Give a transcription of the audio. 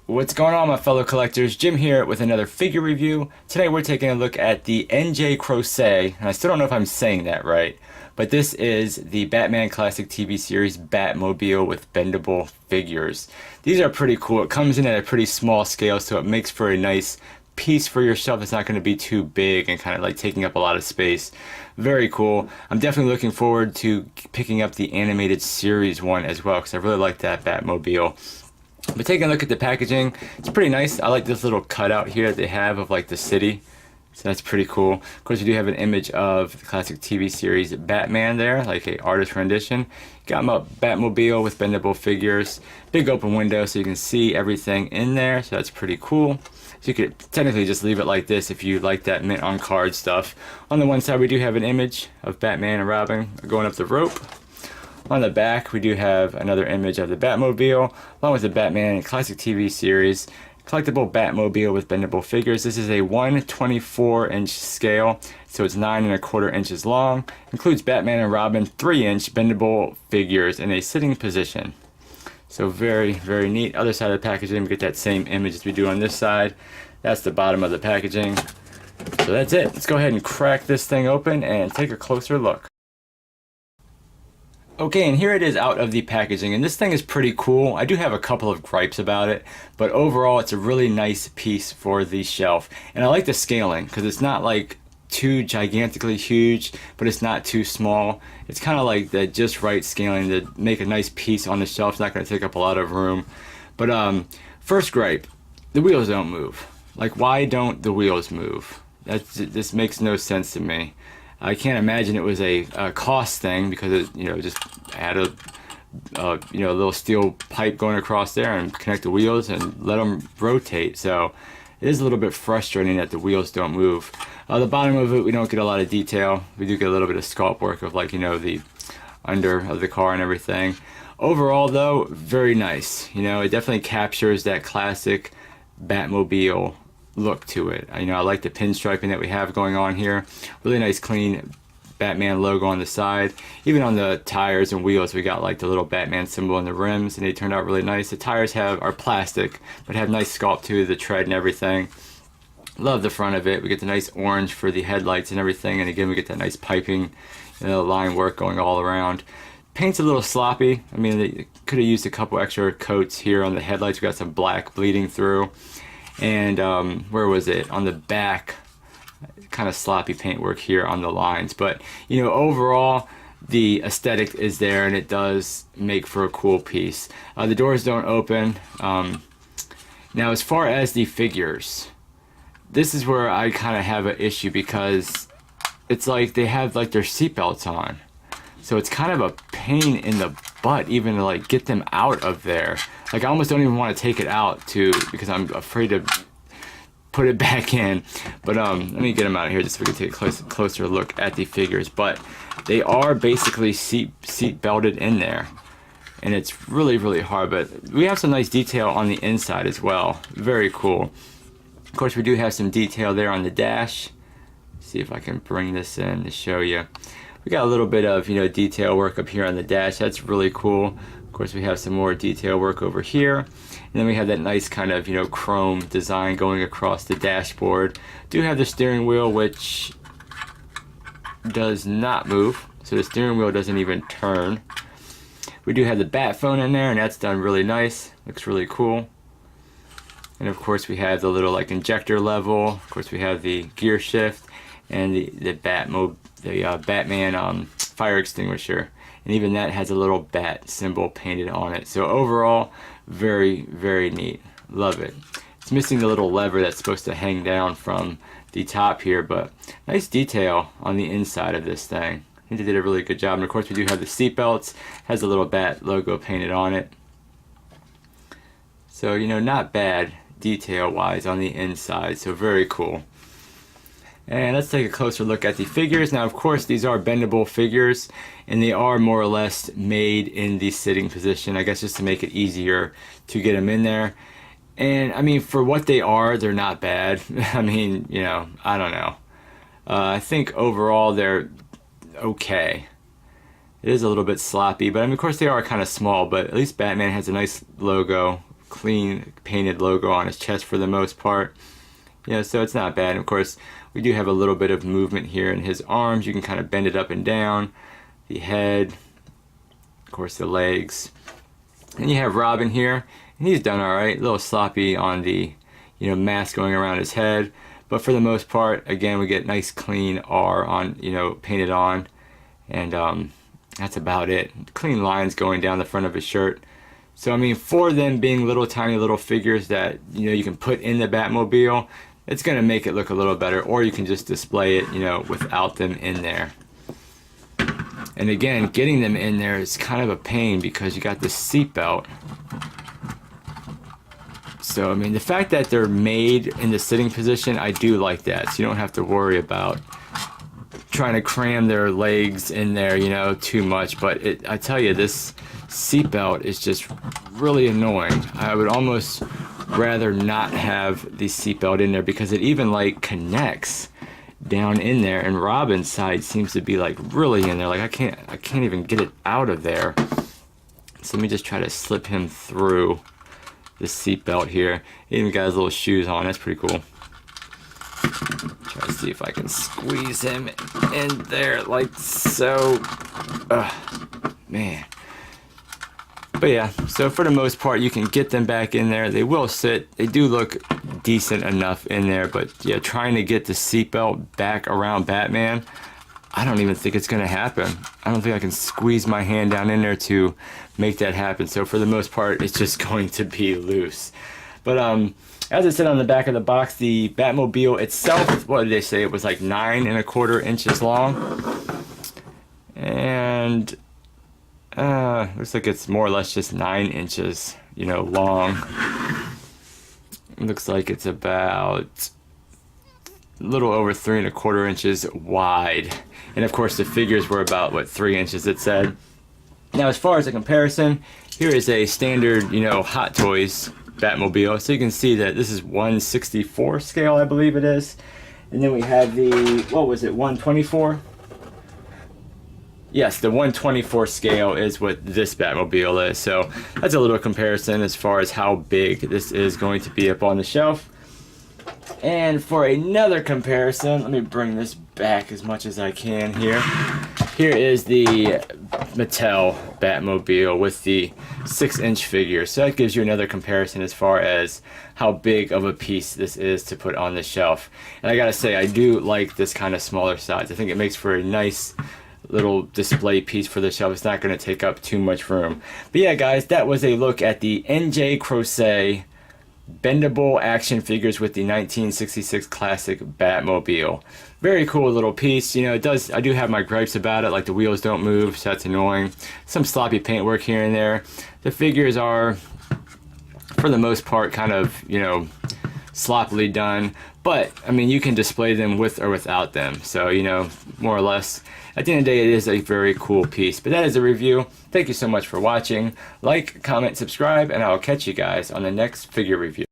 What's going on, my fellow collectors? Jim here with another figure review. Today we're taking a look at the NJCroce, and I still don't know if I'm saying that right, but this is the Batman Classic TV series Batmobile with bendable figures. These are pretty cool. It comes in at a pretty small scale, so it makes for a nice piece for your shelf. It's not going to be too big and kind of like taking up a lot of space. Very cool. I'm definitely looking forward to picking up the animated series one as well, because I really like that Batmobile. But taking a look at the packaging, it's pretty nice. I like this little cutout here that they have of like the city. So that's pretty cool. Of course, we do have an image of the classic TV series Batman there, like a artist rendition. Got my Batmobile with bendable figures. Big open window so you can see everything in there. So that's pretty cool. So you could technically just leave it like this if you like that mint on card stuff. On the one side, we do have an image of Batman and Robin going up the rope. On the back, we do have another image of the Batmobile, along with the Batman Classic TV series. Collectible Batmobile with bendable figures. This is a 1/24" scale, so it's 9¼ inches long. Includes Batman and Robin 3" bendable figures in a sitting position. So very, very neat. Other side of the packaging, we get that same image as we do on this side. That's the bottom of the packaging. So that's it. Let's go ahead and crack this thing open and take a closer look. Okay, and here it is out of the packaging, and this thing is pretty cool. I do have a couple of gripes about it, but overall it's a really nice piece for the shelf. And I like the scaling, because it's not like too gigantically huge, but it's not too small. It's kind of like the just right scaling to make a nice piece on the shelf. It's not going to take up a lot of room. But first gripe, the wheels don't move. Like, why don't the wheels move? This makes no sense to me. I can't imagine it was a cost thing, because it, just add a little steel pipe going across there and connect the wheels and let them rotate. So it is a little bit frustrating that the wheels don't move. The bottom of it, we don't get a lot of detail. We do get a little bit of sculpt work of, like, the under of the car and everything. Overall, though, very nice. It definitely captures that classic Batmobile look to it. I like the pinstriping that we have going on here. Really nice clean Batman logo on the side. Even on the tires and wheels, we got like the little Batman symbol on the rims, and they turned out really nice. The tires are plastic, but have nice sculpt to the tread and everything. Love the front of it. We get the nice orange for the headlights and everything, and again we get that nice piping, line work going all around. Paint's a little sloppy. I mean, they could have used a couple extra coats here on the headlights. We got some black bleeding through. And where was it? On the back, kind of sloppy paintwork here on the lines. But, overall, the aesthetic is there, and it does make for a cool piece. The doors don't open. Now, as far as the figures, this is where I kind of have an issue, because it's like they have like their seatbelts on. So it's kind of a pain in the butt even to like get them out of there. Like, I almost don't even want to take it out because I'm afraid to put it back in. But let me get them out of here just so we can take a closer look at the figures. But they are basically seat belted in there, and it's really, really hard. But we have some nice detail on the inside as well. Very cool. Of course, we do have some detail there on the dash. See if I can bring this in to show you. We got a little bit of, detail work up here on the dash. That's really cool. Of course, we have some more detail work over here. And then we have that nice kind of, chrome design going across the dashboard. Do have the steering wheel, which does not move. So the steering wheel doesn't even turn. We do have the bat phone in there, and that's done really nice. Looks really cool. And of course, we have the little like injector level. Of course, we have the gear shift and the Batman fire extinguisher, and even that has a little bat symbol painted on it. So overall, very, very neat. Love it. It's missing the little lever that's supposed to hang down from the top here, but nice detail on the inside of this thing. I think they did a really good job. And of course, we do have the seat belts. Has a little bat logo painted on it. So, not bad detail wise on the inside. So very cool. And let's take a closer look at the figures. Now, of course, these are bendable figures, and they are more or less made in the sitting position, I guess, just to make it easier to get them in there. And I mean, for what they are, they're not bad. I mean, I don't know. I think overall they're okay. It is a little bit sloppy, but I mean, of course, they are kind of small, but at least Batman has a nice logo clean painted logo on his chest for the most part. You know, so it's not bad. And of course, we do have a little bit of movement here in his arms. You can kind of bend it up and down. The head, of course, the legs. And you have Robin here, and he's done all right. A little sloppy on the, you know, mask going around his head. But for the most part, again, we get nice clean R on, you know, painted on. And that's about it. Clean lines going down the front of his shirt. So, I mean, for them being little tiny little figures that, you know, you can put in the Batmobile, it's going to make it look a little better. Or you can just display it, you know, without them in there. And again, getting them in there is kind of a pain because you got this seatbelt. So, I mean, the fact that they're made in the sitting position, I do like that. So you don't have to worry about trying to cram their legs in there, you know, too much. But I tell you, this seatbelt is just really annoying. I would almost rather not have the seatbelt in there because it even like connects down in there, and Robin's side seems to be like really in there. Like I can't even get it out of there. So let me just try to slip him through the seatbelt here. He even got his little shoes on. That's pretty cool. Try to see if I can squeeze him in there like so. Man. But yeah, so for the most part, you can get them back in there. They will sit. They do look decent enough in there. But yeah, trying to get the seatbelt back around Batman, I don't even think it's going to happen. I don't think I can squeeze my hand down in there to make that happen. So for the most part, it's just going to be loose. But as I said on the back of the box, the Batmobile itself, what did they say? It was like 9¼ inches long. And looks like it's more or less just 9 inches, you know, long. It looks like it's about a little over 3¼ inches wide. And of course the figures were about, what, 3 inches it said. Now as far as a comparison, here is a standard, you know, Hot Toys Batmobile. So you can see that this is 1/64 scale, I believe it is. And then we have the, what was it, 1/24? Yes, the 1/24 scale is what this Batmobile is. So that's a little comparison as far as how big this is going to be up on the shelf. And for another comparison, let me bring this back as much as I can here. Here is the Mattel Batmobile with the 6-inch figure. So that gives you another comparison as far as how big of a piece this is to put on the shelf. And I gotta say, I do like this kind of smaller size. I think it makes for a nice little display piece for the shelf. It's not going to take up too much room. But yeah, guys, that was a look at the NJCroce bendable action figures with the 1966 Classic Batmobile. Very cool little piece. You know, it does, I do have my gripes about it, like the wheels don't move, so that's annoying. Some sloppy paint work here and there. The figures are, for the most part, kind of, you know, sloppily done. But, I mean, you can display them with or without them. So, you know, more or less, at the end of the day, it is a very cool piece. But that is a review. Thank you so much for watching. Like, comment, subscribe, and I'll catch you guys on the next figure review.